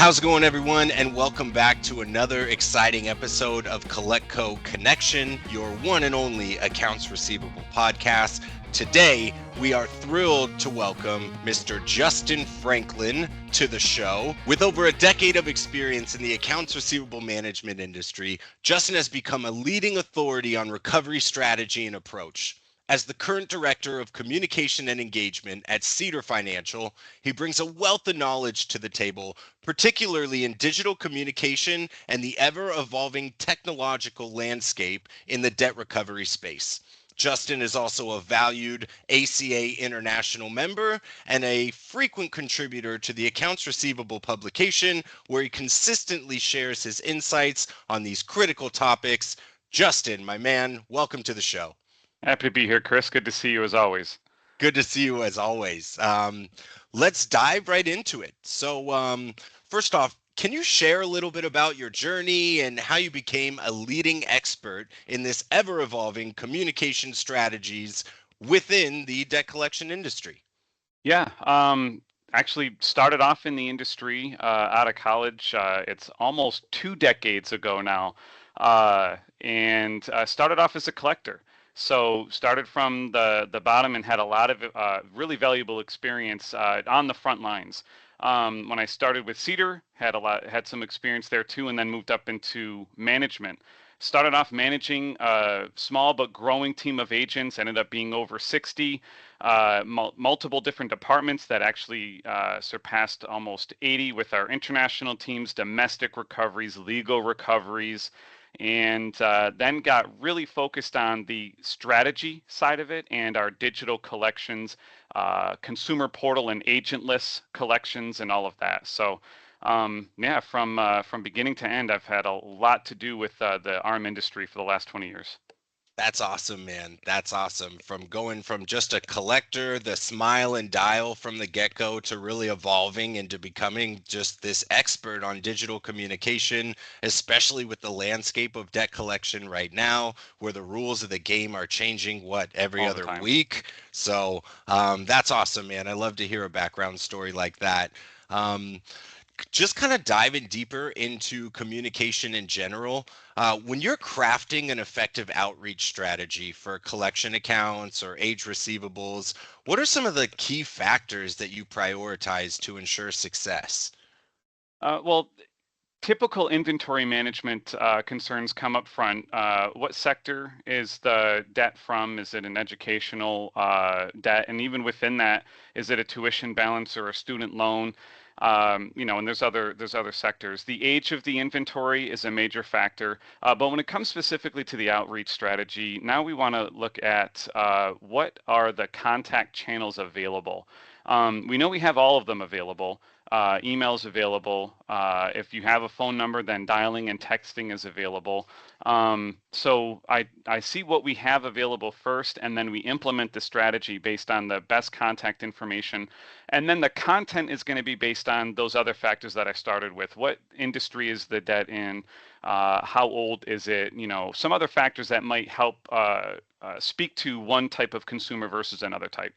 How's it going, everyone? And welcome back to another exciting episode of CollectCo Connection, your one and only Accounts Receivable podcast. Today, we are thrilled to welcome Mr. Justin Franklin to the show. With over a decade of experience in the accounts receivable management industry, Justin has become a leading authority on recovery strategy and approach. As the current director of communication and engagement at Cedar Financial, he brings a wealth of knowledge to the table, particularly in digital communication and the ever-evolving technological landscape in the debt recovery space. Justin is also a valued ACA International member and a frequent contributor to the Accounts Receivable publication, where he consistently shares his insights on these critical topics. Justin, my man, welcome to the show. Happy to be here, Chris. Good to see you as always. Good to see you as always. Let's dive right into it. So, first off, can you share a little bit about your journey and how you became a leading expert in this ever-evolving communication strategies within the debt collection industry? Yeah, actually started off in the industry out of college. It's almost 2 decades ago now, and started off as a collector. So started from the bottom and had a lot of really valuable experience on the front lines. When I started with Cedar, had some experience there too, and then moved up into management. Started off managing a small but growing team of agents, ended up being over 60, multiple different departments that actually surpassed almost 80 with our international teams, domestic recoveries, legal recoveries, and then got really focused on the strategy side of it and our digital collections, consumer portal and agentless collections and all of that. So yeah, from beginning to end, I've had a lot to do with the ARM industry for the last 20 years. That's awesome, man. That's awesome. From going from just a collector, the smile and dial from the get-go, to really evolving into becoming just this expert on digital communication, especially with the landscape of debt collection right now, where the rules of the game are changing, every All the other time. week. So that's awesome, man. I love to hear a background story like that. Um, just kind of diving deeper into communication in general, when you're crafting an effective outreach strategy for collection accounts or age receivables, what are some of the key factors that you prioritize to ensure success? Well, typical inventory management concerns come up front. What sector is the debt from? Is it an educational debt? And even within that, is it a tuition balance or a student loan? And there's other sectors. The age of the inventory is a major factor. But when it comes specifically to the outreach strategy, now we want to look at what are the contact channels available. We know we have all of them available. Emails available. If you have a phone number, then dialing and texting is available. So I see what we have available first, and then we implement the strategy based on the best contact information. And then the content is going to be based on those other factors that I started with. What industry is the debt in? How old is it? Some other factors that might help speak to one type of consumer versus another type.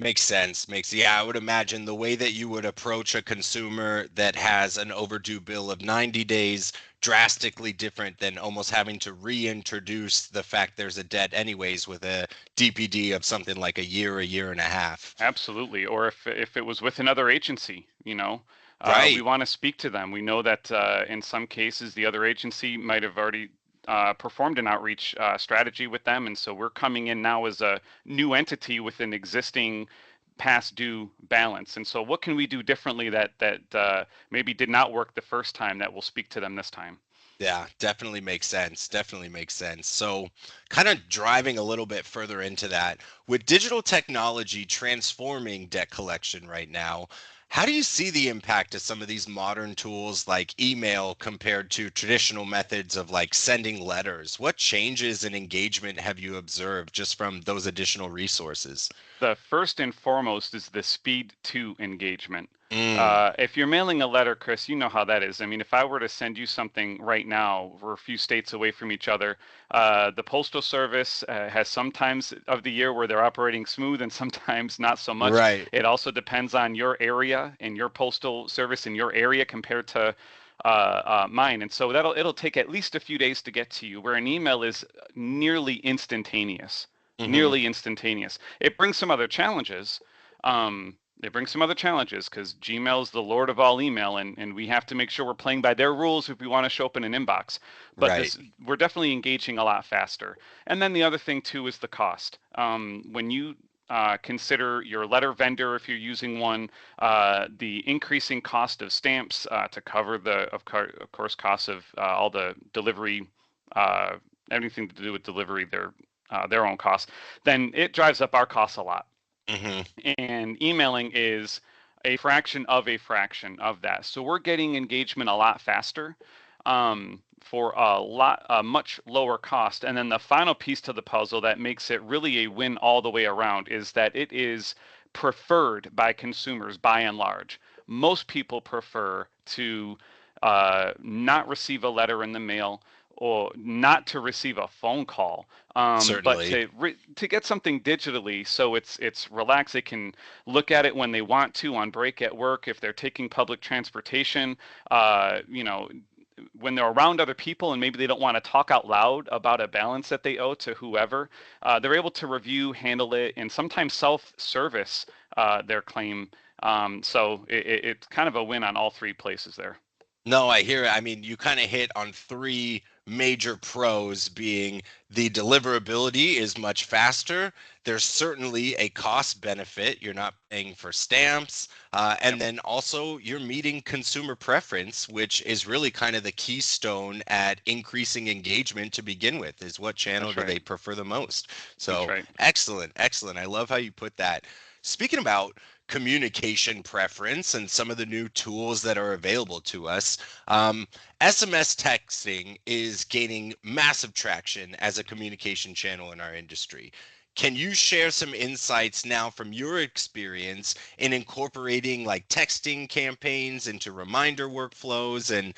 Makes sense. Yeah, I would imagine the way that you would approach a consumer that has an overdue bill of 90 days drastically different than almost having to reintroduce the fact there's a debt anyways with a DPD of something like a year and a half. Absolutely. Or if it was with another agency, Right. we want to speak to them. We know that in some cases the other agency might have already performed an outreach strategy with them, and so we're coming in now as a new entity with an existing past due balance. And so, what can we do differently that maybe did not work the first time that will speak to them this time? Yeah, definitely makes sense. Definitely makes sense. So, kind of driving a little bit further into that, with digital technology transforming debt collection right now, how do you see the impact of some of these modern tools like email compared to traditional methods of like sending letters? What changes in engagement have you observed just from those additional resources? The first and foremost is the speed to engagement. If you're mailing a letter, Chris, you know how that is. I mean, if I were to send you something right now, we're a few states away from each other. The Postal Service has sometimes of the year where they're operating smooth and sometimes not so much. Right. It also depends on your area and your postal service in your area compared to mine. And so it'll take at least a few days to get to you, where an email is nearly instantaneous. Hmm. Nearly instantaneous. It brings some other challenges. It brings some other challenges because Gmail is the lord of all email, and we have to make sure we're playing by their rules if we want to show up in an inbox. But Right. this, we're definitely engaging a lot faster. And then the other thing too is the cost. When you consider your letter vendor, if you're using one, the increasing cost of stamps to cover of course, costs of all the delivery, uh, everything to do with delivery, their own costs, then it drives up our costs a lot. Hmm. And emailing is a fraction of that. So we're getting engagement a lot faster for a much lower cost. And then the final piece to the puzzle that makes it really a win all the way around is that it is preferred by consumers by and large. Most people prefer to not receive a letter in the mail or not to receive a phone call, but Certainly. to get something digitally, so it's relaxed. They can look at it when they want to on break at work, if they're taking public transportation, you know, when they're around other people and maybe they don't want to talk out loud about a balance that they owe to whoever, they're able to review, handle it, and sometimes self-service their claim. It's kind of a win on all three places there. No, I hear it. I mean, you kind of hit on three major pros being the deliverability is much faster. There's certainly a cost benefit. You're not paying for stamps. And Yep, then also you're meeting consumer preference, which is really kind of the keystone at increasing engagement to begin with, is what channel that's do right. they prefer the most? That's So right. excellent, excellent. I love how you put that. Speaking about communication preference and some of the new tools that are available to us, um, SMS texting is gaining massive traction as a communication channel in our industry. Can you share some insights now from your experience in incorporating like texting campaigns into reminder workflows, and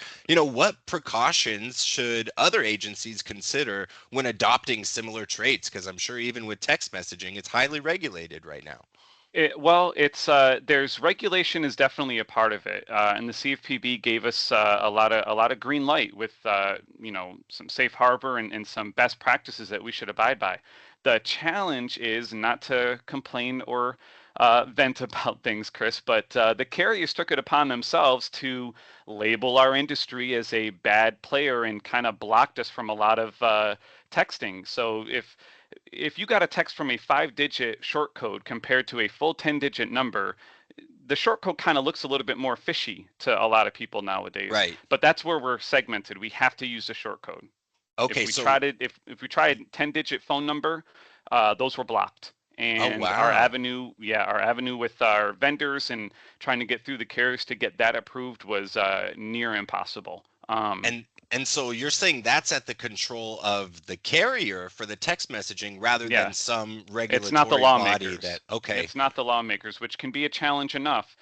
what precautions should other agencies consider when adopting similar traits, because I'm sure even with text messaging it's highly regulated right now. Well, it's there's regulation is definitely a part of it, and the CFPB gave us a lot of green light with some safe harbor and some best practices that we should abide by. The challenge is not to complain or vent about things, Chris, but the carriers took it upon themselves to label our industry as a bad player and kind of blocked us from a lot of texting. So if you got a text from a 5-digit short code compared to a full 10-digit number, the short code kind of looks a little bit more fishy to a lot of people nowadays. Right. But that's where we're segmented. We have to use the short code. If Okay, we so tried it, if we tried 10-digit phone number, those were blocked. oh And wow. our avenue with our vendors and trying to get through the carriers to get that approved was near impossible. And so you're saying that's at the control of the carrier for the text messaging rather than Yeah, some it's not the regulatory body lawmakers. that, okay. It's not the lawmakers, which can be a challenge enough.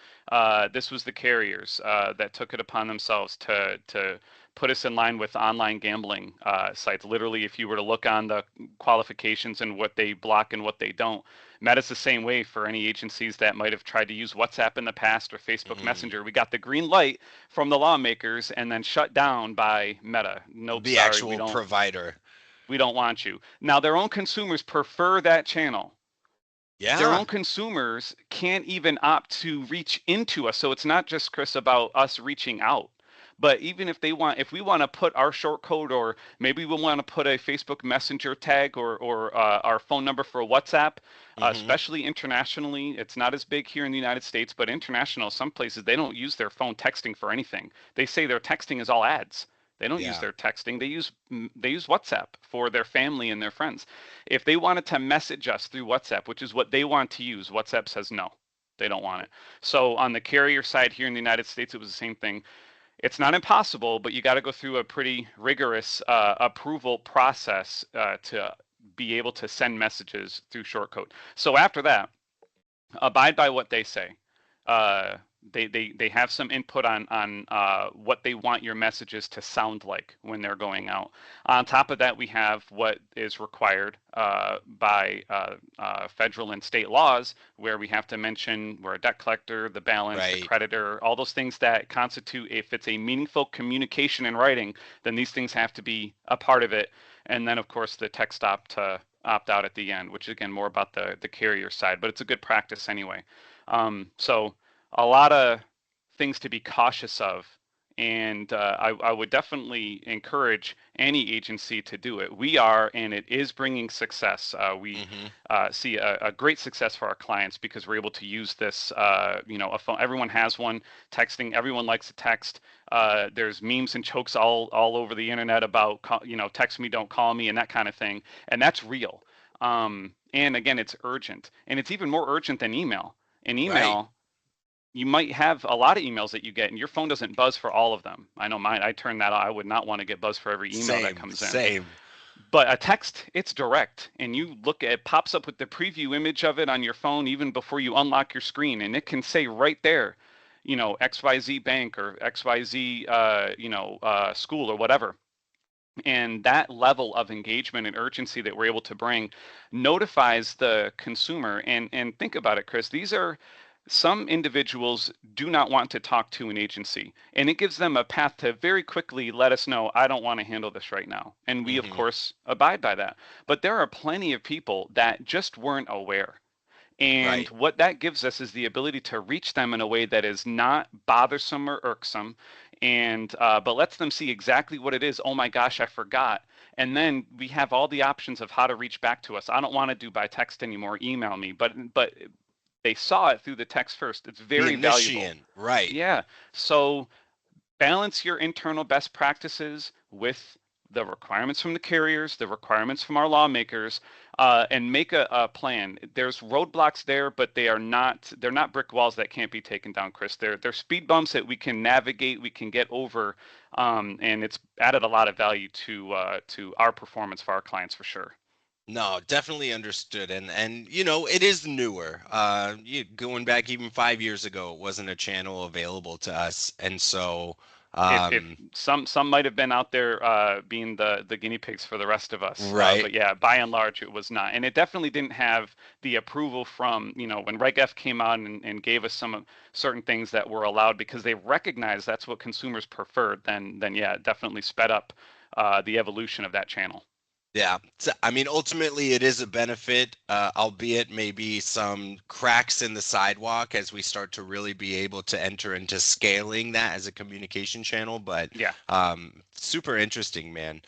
This was the carriers that took it upon themselves to put us in line with online gambling sites. Literally, if you were to look on the qualifications and what they block and what they don't, Meta's the same way for any agencies that might have tried to use WhatsApp in the past or Facebook Mhm. Messenger. We got the green light from the lawmakers and then shut down by Meta. Nope, The sorry, actual provider. we don't want you. Now their own consumers prefer that channel. Their Yeah. own consumers can't even opt to reach into us. So it's not just, Chris, about us reaching out. But even if we want to put our short code, or maybe we want to put a Facebook Messenger tag or our phone number for WhatsApp, Hmm. especially internationally, it's not as big here in the United States, but international, some places they don't use their phone texting for anything. They say their texting is all ads. They don't use Yeah. their texting. They use WhatsApp for their family and their friends. If they wanted to message us through WhatsApp, which is what they want to use, WhatsApp says no, they don't want it. So on the carrier side here in the United States, it was the same thing. It's not impossible, but you got to go through a pretty rigorous approval process to be able to send messages through shortcode. So after that, abide by what they say. they have some input on what they want your messages to sound like when they're going out. On top of that, we have what is required by federal and state laws, where we have to mention we're a debt collector, the balance, the Right. creditor, all those things that constitute, if it's a meaningful communication in writing, then these things have to be a part of it. And then, of course, the text opt to opt out at the end, which is again more about the carrier side, but it's a good practice anyway. So a lot of things to be cautious of. And I would definitely encourage any agency to do it. We are, and it is bringing success. We Mm-hmm. see a great success for our clients because we're able to use this. A phone. Everyone has one. Texting. Everyone likes to text. There's memes and jokes all over the internet about text me, don't call me, and that kind of thing. And that's real. And again, it's urgent, and it's even more urgent than email. In Right. email, you might have a lot of emails that you get, and your phone doesn't buzz for all of them. I know mine. I turn that on. I would not want to get buzzed for every email that Same. comes in. Same. But a text, it's direct, and you look at it, pops up with the preview image of it on your phone even before you unlock your screen, and it can say right there, XYZ bank or XYZ, school or whatever. And that level of engagement and urgency that we're able to bring notifies the consumer. And think about it, Chris. These are some individuals do not want to talk to an agency, and it gives them a path to very quickly let us know, I don't want to handle this right now. And we, of Mm-hmm. course, abide by that. But there are plenty of people that just weren't aware. And Right. what that gives us is the ability to reach them in a way that is not bothersome or irksome, and but lets them see exactly what it is. Oh my gosh, I forgot. And then we have all the options of how to reach back to us. I don't want to do by text anymore. Email me. But they saw it through the text first. It's The very valuable. initiant. Right. Yeah. So balance your internal best practices with the requirements from the carriers, the requirements from our lawmakers, and make a plan. There's roadblocks there, but they're not brick walls that can't be taken down, Chris. They're speed bumps that we can navigate, we can get over, and it's added a lot of value to our performance for our clients for sure. No, definitely understood. And it is newer. Going back even 5 years ago, it wasn't a channel available to us. And so, If um, some might have been out there being the guinea pigs for the rest of us, right. but yeah, by and large it was not, and it definitely didn't have the approval from when Reg F came out and gave us some certain things that were allowed because they recognized that's what consumers preferred. Then yeah, it definitely sped up the evolution of that channel. Yeah. So, I mean, ultimately, it is a benefit, albeit maybe some cracks in the sidewalk as we start to really be able to enter into scaling that as a communication channel. But Yeah. super interesting, man.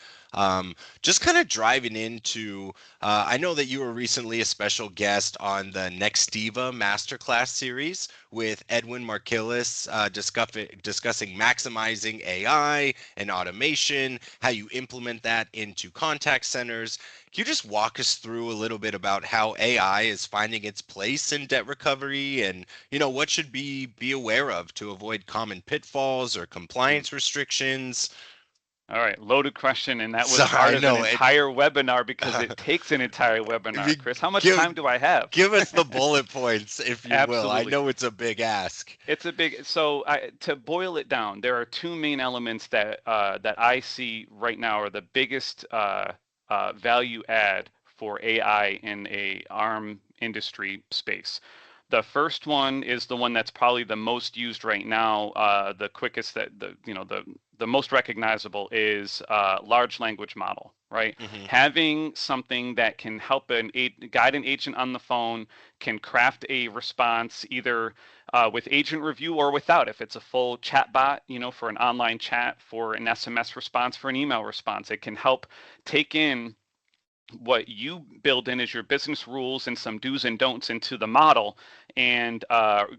Just kind of driving into, I know that you were recently a special guest on the Nextiva Masterclass series with Edwin Markillis, discussing maximizing AI and automation, how you implement that into contact centers. Can you just walk us through a little bit about how AI is finding its place in debt recovery and, what should be aware of to avoid common pitfalls or Mm. compliance restrictions? All right, loaded question, and that was Sorry, part I of an know it. entire webinar because it takes an entire webinar. Chris, how much give time do I have? give us the bullet points, if you will. I Absolutely. know it's a big ask. It's a big. So to boil it down, there are two main elements that I see right now are the biggest value add for AI in a ARM industry space. The first one is the one that's probably the most used right now. The quickest that the most recognizable is large language model, right? Hmm. Having something that can help guide an agent on the phone, can craft a response either with agent review or without. If it's a full chat bot, for an online chat, for an SMS response, for an email response, it can help take in what you build in as your business rules and some do's and don'ts into the model and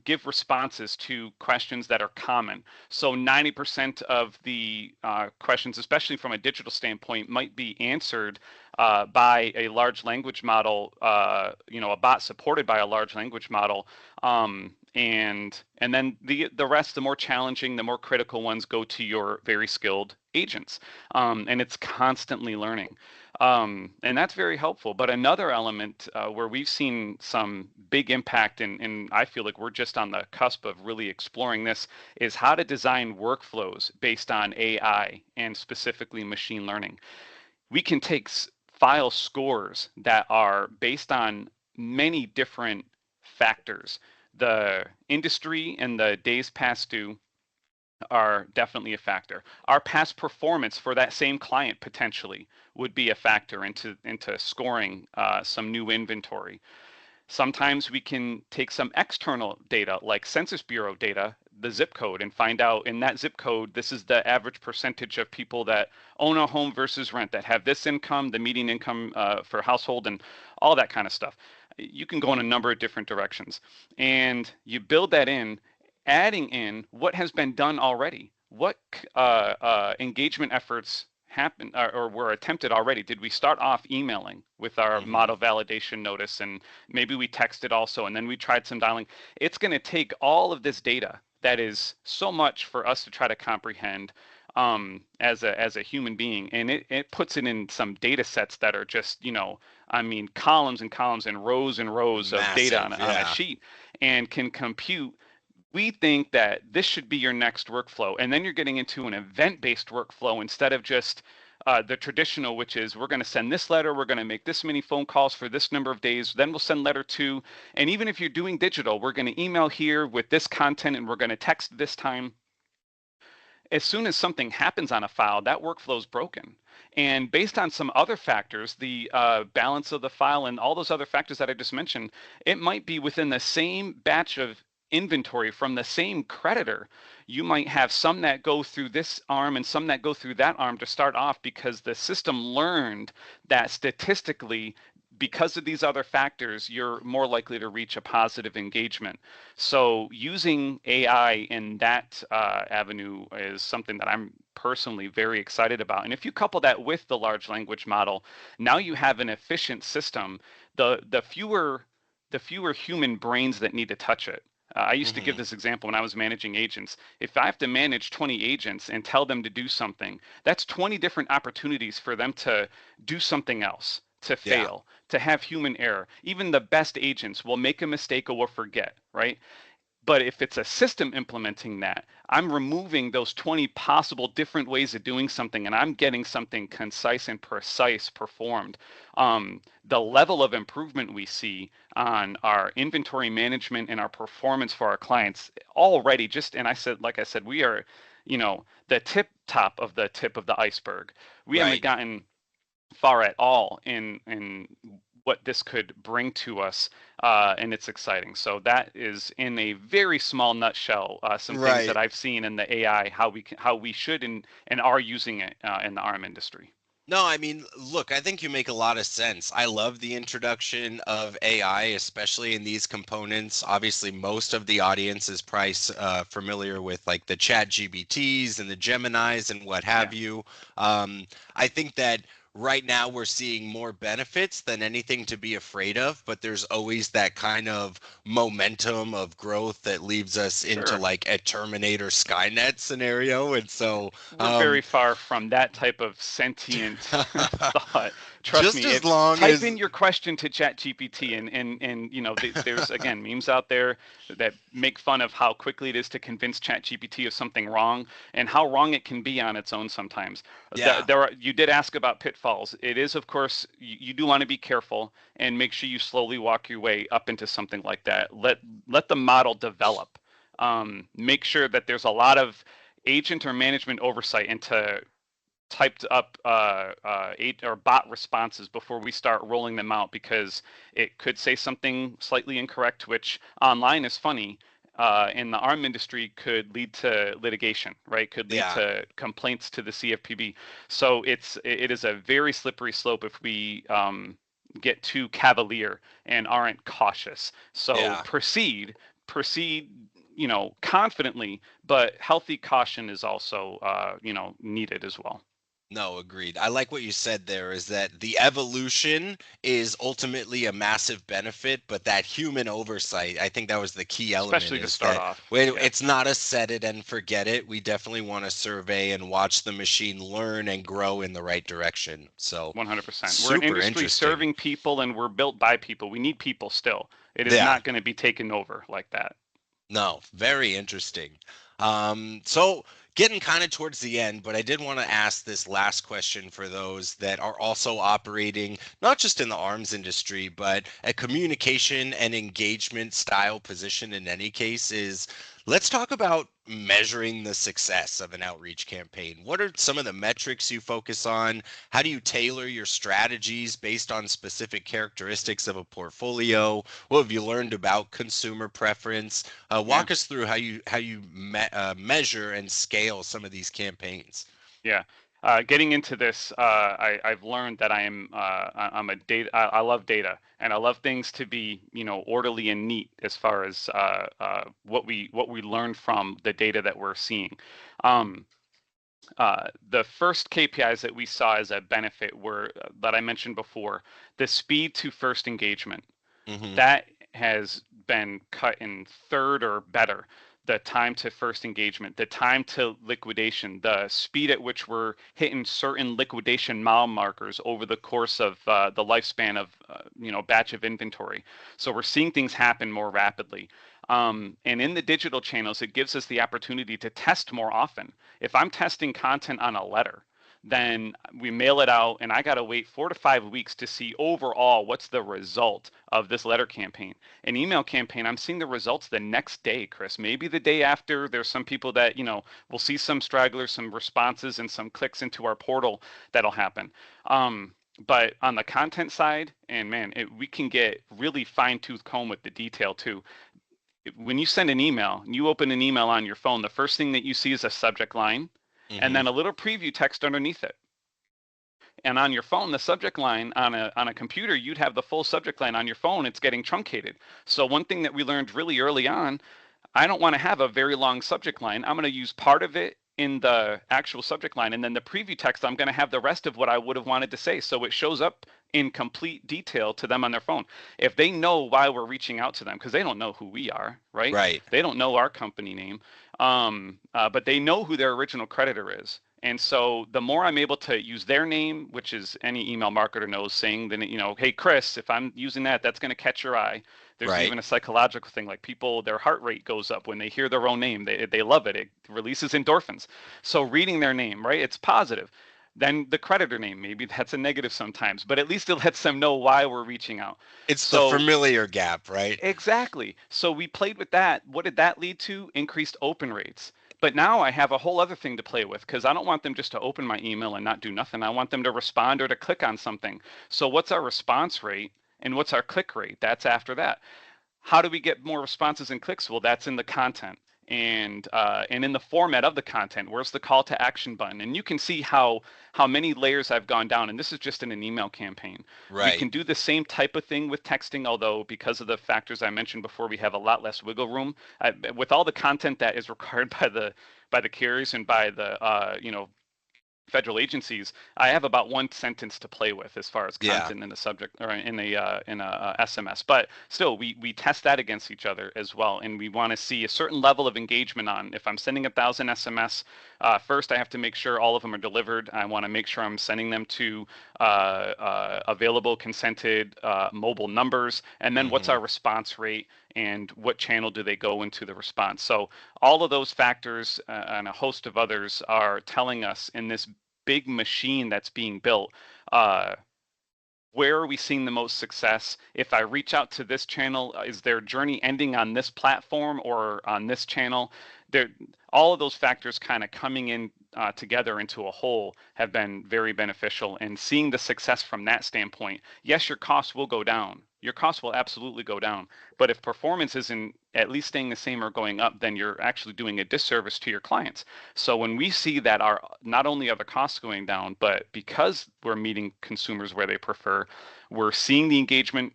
give responses to questions that are common. So 90% of the questions, especially from a digital standpoint, might be answered by a large language model, a bot supported by a large language model. And then the rest, the more challenging, the more critical ones go to your very skilled agents. And it's constantly learning. And that's very helpful. But another element where we've seen some big impact, and I feel like we're just on the cusp of really exploring this, is how to design workflows based on AI and specifically machine learning. We can take file scores that are based on many different factors. The industry and the days past due are definitely a factor. Our past performance for that same client potentially would be a factor into scoring some new inventory. Sometimes we can take some external data like Census Bureau data, the zip code, and find out in that zip code, this is the average percentage of people that own a home versus rent, that have this income, the median income for household, and all that kind of stuff. You can go in a number of different directions. And you build that in, adding in what has been done already. What engagement efforts happened or were attempted already? Did we start off emailing with our model validation notice, and maybe we texted also, and then we tried some dialing? It's going to take all of this data that is so much for us to try to comprehend as a human being, and it puts it in some data sets that are just, I mean, columns and columns and rows of data Massive, on a yeah. sheet, and can compute. We think that this should be your next workflow. And then you're getting into an event-based workflow instead of just the traditional, which is we're going to send this letter, we're going to make this many phone calls for this number of days, then we'll send letter two. And even if you're doing digital, we're going to email here with this content and we're going to text this time. As soon as something happens on a file, that workflow is broken. And based on some other factors, the balance of the file and all those other factors that I just mentioned, it might be within the same batch of inventory from the same creditor. You might have some that go through this arm and some that go through that arm to start off because the system learned that statistically, because of these other factors, you're more likely to reach a positive engagement. So using AI in that avenue is something that I'm personally very excited about. And if you couple that with the large language model, now you have an efficient system. The fewer human brains that need to touch it. I used to give Hmm. this example when I was managing agents. If I have to manage 20 agents and tell them to do something, that's 20 different opportunities for them to do something else, to Yeah. fail, to have human error. Even the best agents will make a mistake or will forget, right? But if it's a system implementing that, I'm removing those 20 possible different ways of doing something and I'm getting something concise and precise performed. The level of improvement we see on our inventory management and our performance for our clients already just, and like I said, we are, the tip of the iceberg. We haven't Right. gotten far at all in what this could bring to us, and it's exciting. So that is, in a very small nutshell, some things that Right. I've seen in the AI, how we should and are using it in the ARM industry. No, I mean, look, I think you make a lot of sense. I love the introduction of AI, especially in these components. Obviously, most of the audience is probably familiar with like the Chat GBTs and the Geminis and what have Yeah, you. I think that right now we're seeing more benefits than anything to be afraid of, but there's always that kind of momentum of growth that leads us into sure. like a Terminator Skynet scenario. And so, We're um, very far from that type of sentient thought. Trust just me. as If long type as in your question to ChatGPT, and there's again memes out there that make fun of how quickly it is to convince ChatGPT of something wrong and how wrong it can be on its own sometimes. yeah, You did ask about pitfalls. It is, of course, you do want to be careful and make sure you slowly walk your way up into something like that. Let the model develop. Make sure that there's a lot of agent or management oversight into typed up eight or bot responses before we start rolling them out, because it could say something slightly incorrect, which online is funny. In the ARM industry could lead to litigation, right? Could lead yeah. to complaints to the CFPB. So it is a very slippery slope if we get too cavalier and aren't cautious. So Yeah. proceed, confidently, but healthy caution is also, needed as well. No, agreed. I like what you said there is that the evolution is ultimately a massive benefit, but that human oversight, I think that was the key element especially to is start that off. Yeah, it's not a set it and forget it. We definitely want to survey and watch the machine learn and grow in the right direction. So 100%. We're an super industry interesting. serving people and we're built by people. We need people still. It is Yeah. not going to be taken over like that. No, very interesting. So getting kind of towards the end, but I did want to ask this last question for those that are also operating not just in the arms industry, but a communication and engagement style position in any case is let's talk about measuring the success of an outreach campaign. What are some of the metrics you focus on? How do you tailor your strategies based on specific characteristics of a portfolio? What have you learned about consumer preference? Yeah. Walk us through how you measure and scale some of these campaigns. Yeah. Getting into this, I've learned that I'm a data. I love data, and I love things to be, orderly and neat as far as what we learn from the data that we're seeing. Um, the first KPIs that we saw as a benefit were that I mentioned before, the speed to first engagement. Hmm. That has been cut in third or better. The time to first engagement, the time to liquidation, the speed at which we're hitting certain liquidation mile markers over the course of the lifespan of batch of inventory. So we're seeing things happen more rapidly. And in the digital channels, it gives us the opportunity to test more often. If I'm testing content on a letter, then we mail it out and I got to wait 4 to 5 weeks to see overall what's the result of this letter campaign. An email campaign, I'm seeing the results the next day, Chris, maybe the day after. There's some people that will see some stragglers, some responses and some clicks into our portal that'll happen. But on the content side, and man, we can get really fine tooth comb with the detail too. When you send an email, you open an email on your phone, the first thing that you see is a subject line and Hmm. then a little preview text underneath it. And on your phone, the subject line on a computer, you'd have the full subject line. On your phone, it's getting truncated. So one thing that we learned really early on, I don't want to have a very long subject line. I'm going to use part of it in the actual subject line, and then the preview text, I'm going to have the rest of what I would have wanted to say. So it shows up in complete detail to them on their phone. If they know why we're reaching out to them, because they don't know who we are, right? Right. They don't know our company name, but they know who their original creditor is. And so the more I'm able to use their name, which is any email marketer knows, saying that, hey, Chris, if I'm using that, that's going to catch your eye. There's Right. even a psychological thing like people, their heart rate goes up when they hear their own name. They love it. It releases endorphins. So reading their name, right? It's positive. Then the creditor name, maybe that's a negative sometimes, but at least it lets them know why we're reaching out. It's the So familiar gap, right? exactly. So we played with that. What did that lead to? Increased open rates. But now I have a whole other thing to play with because I don't want them just to open my email and not do nothing. I want them to respond or to click on something. So what's our response rate and what's our click rate? That's after that. How do we get more responses and clicks? Well, that's in the content and in the format of the content. Where's the call to action button? And you can see how many layers I've gone down. And this is just in an email campaign. We Right. can do the same type of thing with texting, although because of the factors I mentioned before, we have a lot less wiggle room. With all the content that is required by the carriers and by the federal agencies, I have about one sentence to play with as far as Yeah. content in the subject or in a SMS. But still, we test that against each other as well, and we want to see a certain level of engagement on. If I'm sending 1,000 SMS, first I have to make sure all of them are delivered. I want to make sure I'm sending them to available, consented mobile numbers, and then what's Hmm. our response rate and what channel do they go into the response. So all of those factors and a host of others are telling us in this big machine that's being built, uh, where are we seeing the most success? If I reach out to this channel, is their journey ending on this platform or on this channel? There, all of those factors kind of coming in together into a whole have been very beneficial. And seeing the success from that standpoint, yes, your costs will go down. Your costs will absolutely go down. But if performance isn't at least staying the same or going up, then you're actually doing a disservice to your clients. So when we see that our not only are the costs going down, but because we're meeting consumers where they prefer, we're seeing the engagement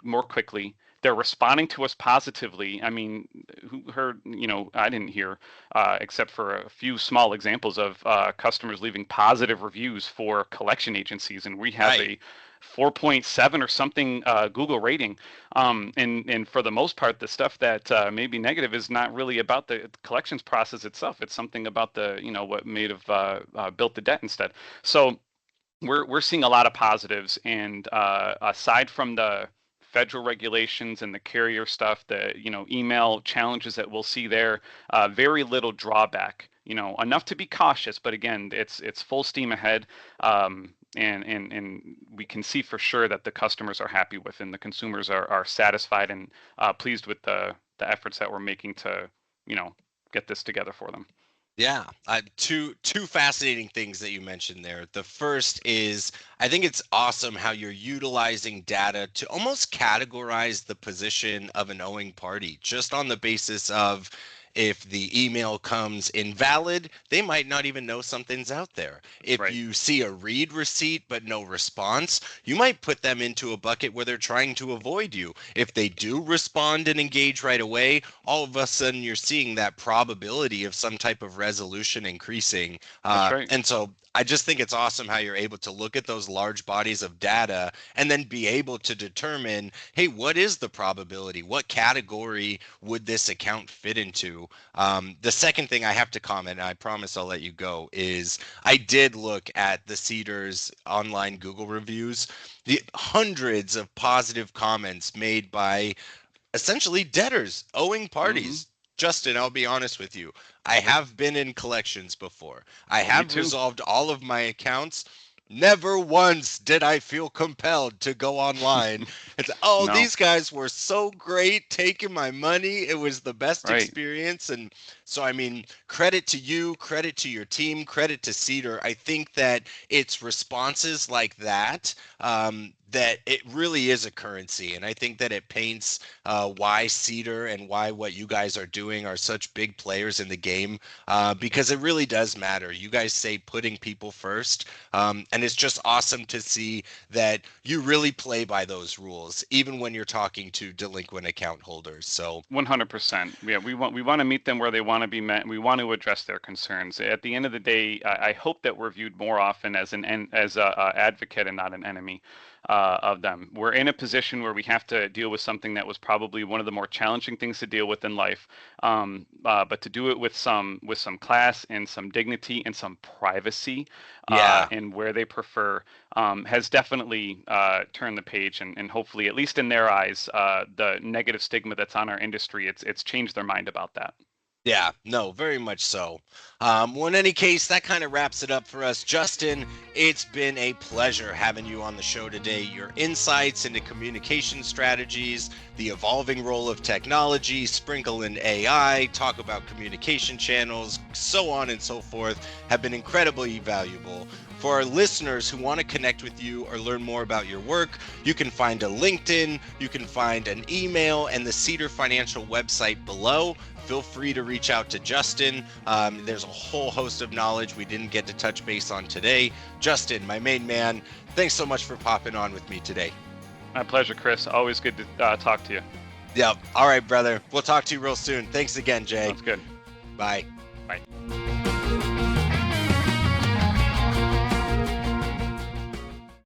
more quickly. They're responding to us positively. I mean, who heard, I didn't hear, except for a few small examples of customers leaving positive reviews for collection agencies. And we have Right. a 4.7 or something Google rating. And for the most part, the stuff that may be negative is not really about the collections process itself. It's something about what may have built the debt instead. So we're seeing a lot of positives, and aside from the federal regulations and the carrier stuff, the email challenges that we'll see there, very little drawback. Enough to be cautious, but again, it's full steam ahead, and we can see for sure that the customers are happy with, and the consumers are satisfied and pleased with the efforts that we're making to get this together for them. Yeah, two fascinating things that you mentioned there. The first is I think it's awesome how you're utilizing data to almost categorize the position of an owing party just on the basis of if the email comes invalid, they might not even know something's out there. If Right. you see a read receipt but no response, you might put them into a bucket where they're trying to avoid you. If they do respond and engage right away, all of a sudden you're seeing that probability of some type of resolution increasing. That's right. And so I just think it's awesome how you're able to look at those large bodies of data and then be able to determine, hey, what is the probability? What category would this account fit into? The second thing I have to comment, and I promise I'll let you go, is I did look at the Cedar's online Google reviews, the hundreds of positive comments made by essentially debtors, owing Hmm. parties. Justin, I'll be honest with you. I have been in collections before. I Me have too. resolved all of my accounts. Never once did I feel compelled to go online and say, oh, No. these guys were so great taking my money. It was the best Right. experience. And so, I mean, credit to you, credit to your team, credit to Cedar. I think that it's responses like that that it really is a currency. And I think that it paints why Cedar and why what you guys are doing are such big players in the game because it really does matter. You guys say putting people first, and it's just awesome to see that you really play by those rules, even when you're talking to delinquent account holders. So 100%. Yeah, we want to meet them where they want to be met. And we want to address their concerns. At the end of the day, I hope that we're viewed more often as a advocate and not an enemy of them. We're in a position where we have to deal with something that was probably one of the more challenging things to deal with in life, but to do it with some class and some dignity and some privacy, yeah. and where they prefer, has definitely turned the page, and hopefully, at least in their eyes, the negative stigma that's on our industry, it's changed their mind about that. Yeah, no, very much so. Well, in any case, that kind of wraps it up for us. Justin, it's been a pleasure having you on the show today. Your insights into communication strategies, the evolving role of technology, sprinkle in AI, talk about communication channels, so on and so forth, have been incredibly valuable. For our listeners who want to connect with you or learn more about your work, you can find a LinkedIn, you can find an email, and the Cedar Financial website below. Feel free to reach out to Justin. There's a whole host of knowledge we didn't get to touch base on today. Justin, my main man, thanks so much for popping on with me today. My pleasure, Chris. Always good to talk to you. Yep. All right, brother. We'll talk to you real soon. Thanks again, Jay. Sounds good. Bye. Bye.